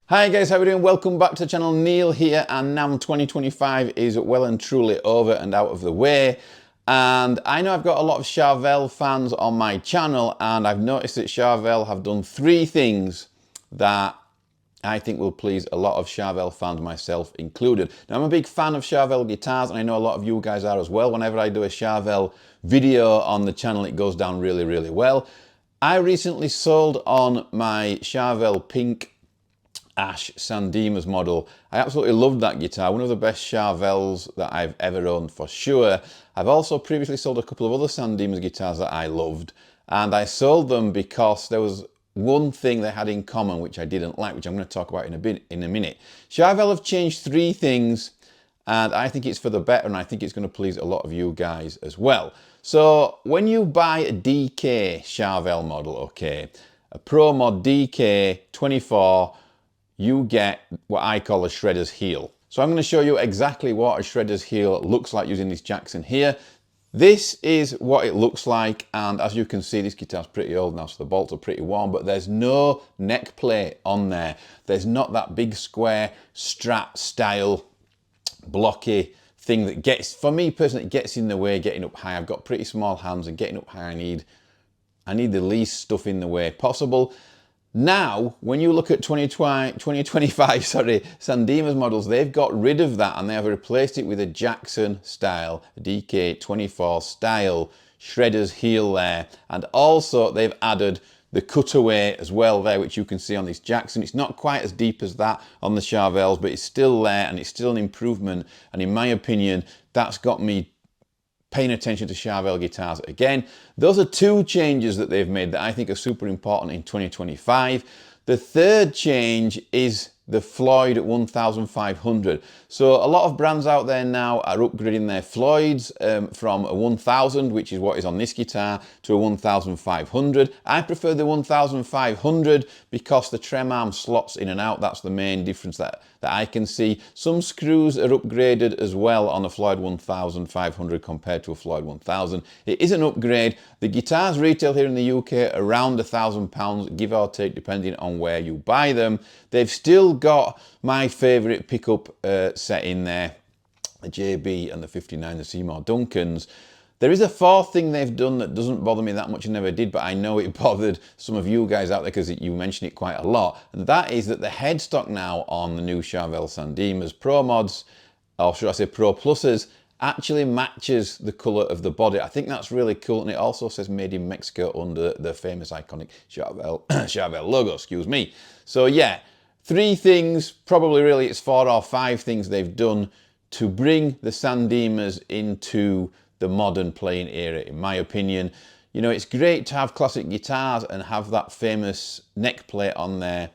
Hi guys, how are we doing? Welcome back to the channel. Neil here, and Namm 2025 is well and truly over and out of the way. And I know I've got a lot of Charvel fans on my channel, and I've noticed that Charvel have done 3 things that I think will please a lot of Charvel fans, myself included. Now, I'm a big fan of Charvel guitars, and I know a lot of you guys are as well. Whenever I do a Charvel video on the channel, it goes down really, really well. I recently sold on my Charvel Pink Ash San Dimas model. I absolutely loved that guitar, one of the best Charvels that I've ever owned for sure. I've also previously sold a couple of other San Dimas guitars that I loved, and I sold them because there was one thing they had in common which I didn't like, which I'm going to talk about in a minute. Charvel have changed 3 things, and I think it's for the better, and I think it's going to please a lot of you guys as well. So when you buy a DK Charvel model, okay, a Pro Mod DK 24, you get what I call a shredder's heel. So I'm going to show you exactly what a shredder's heel looks like using this Jackson here. This is what it looks like, and as you can see, this guitar's pretty old now, so the bolts are pretty worn, but there's no neck plate on there. There's not that big square Strat style blocky thing that gets, for me personally, it gets in the way getting up high. I've got pretty small hands, and getting up high I need the least stuff in the way possible. Now, when you look at 2025 San Dimas models, they've got rid of that, and they have replaced it with a Jackson style, DK24 style shredder's heel there. And also they've added the cutaway as well there, which you can see on this Jackson. It's not quite as deep as that on the Charvels, but it's still there, and it's still an improvement. And in my opinion, that's got me paying attention to Charvel guitars again. Those are 2 changes that they've made that I think are super important in 2025. The third change is the Floyd 1500. So a lot of brands out there now are upgrading their Floyds from a 1000, which is what is on this guitar, to a 1500. I prefer the 1500 because the trem arm slots in and out. That's the main difference that I can see. Some screws are upgraded as well on a Floyd 1500 compared to a Floyd 1000. It is an upgrade. The guitars retail here in the UK around £1,000, give or take, depending on where you buy them. They've still got my favourite pickup set in there, the JB and the 59, the Seymour Duncans. There is a 4th thing they've done that doesn't bother me that much, and never did, but I know it bothered some of you guys out there because you mention it quite a lot, and that is that the headstock now on the new Charvel San Dimas Pro Mods, or should I say Pro Pluses, actually matches the colour of the body. I think that's really cool, and it also says made in Mexico under the famous iconic Charvel logo, excuse me. So yeah, 3 things, probably really it's 4 or 5 things they've done to bring the San Dimas into the modern playing era, in my opinion. You know, it's great to have classic guitars and have that famous neck plate on there,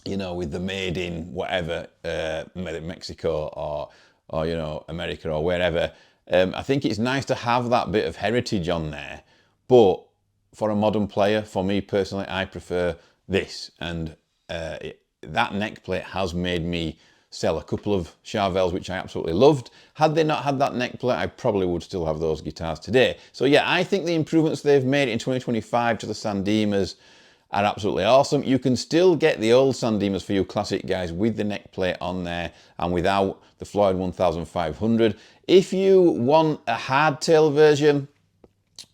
you know, with the made in whatever, made in Mexico or you know, America or wherever. I think it's nice to have that bit of heritage on there, but for a modern player, for me personally, I prefer this, and that neck plate has made me sell a couple of Charvels which I absolutely loved. Had they not had that neck plate, I probably would still have those guitars today. So yeah, I think the improvements they've made in 2025 to the San Dimas are absolutely awesome. You can still get the old San Dimas for you classic guys with the neck plate on there and without the Floyd 1500. If you want a hardtail version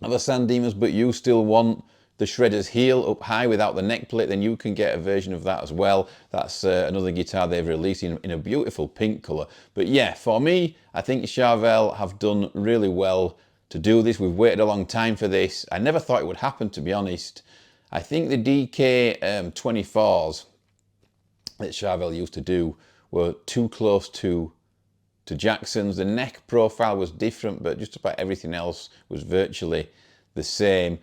of a San Dimas, but you still want the shredder's heel up high without the neck plate, then you can get a version of that as well. That's another guitar they've released in a beautiful pink colour. But yeah, for me, I think Charvel have done really well to do this. We've waited a long time for this. I never thought it would happen, to be honest. I think the DK 24s that Charvel used to do were too close to Jackson's. The neck profile was different, but just about everything else was virtually the same.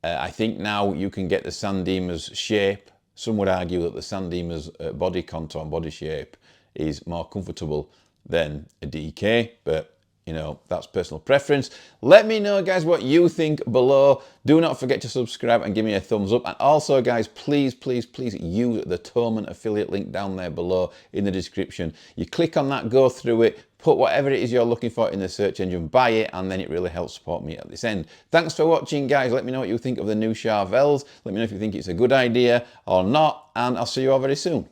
I think now you can get the San Dimas shape. Some would argue that the San Dimas body contour and body shape is more comfortable than a DK, but you know, that's personal preference. Let me know, guys, what you think below. Do not forget to subscribe and give me a thumbs up. And also, guys, please, please, please use the Thomann affiliate link down there below in the description. You click on that, go through it, put whatever it is you're looking for in the search engine, buy it, and then it really helps support me at this end. Thanks for watching, guys. Let me know what you think of the new Charvels. Let me know if you think it's a good idea or not, and I'll see you all very soon.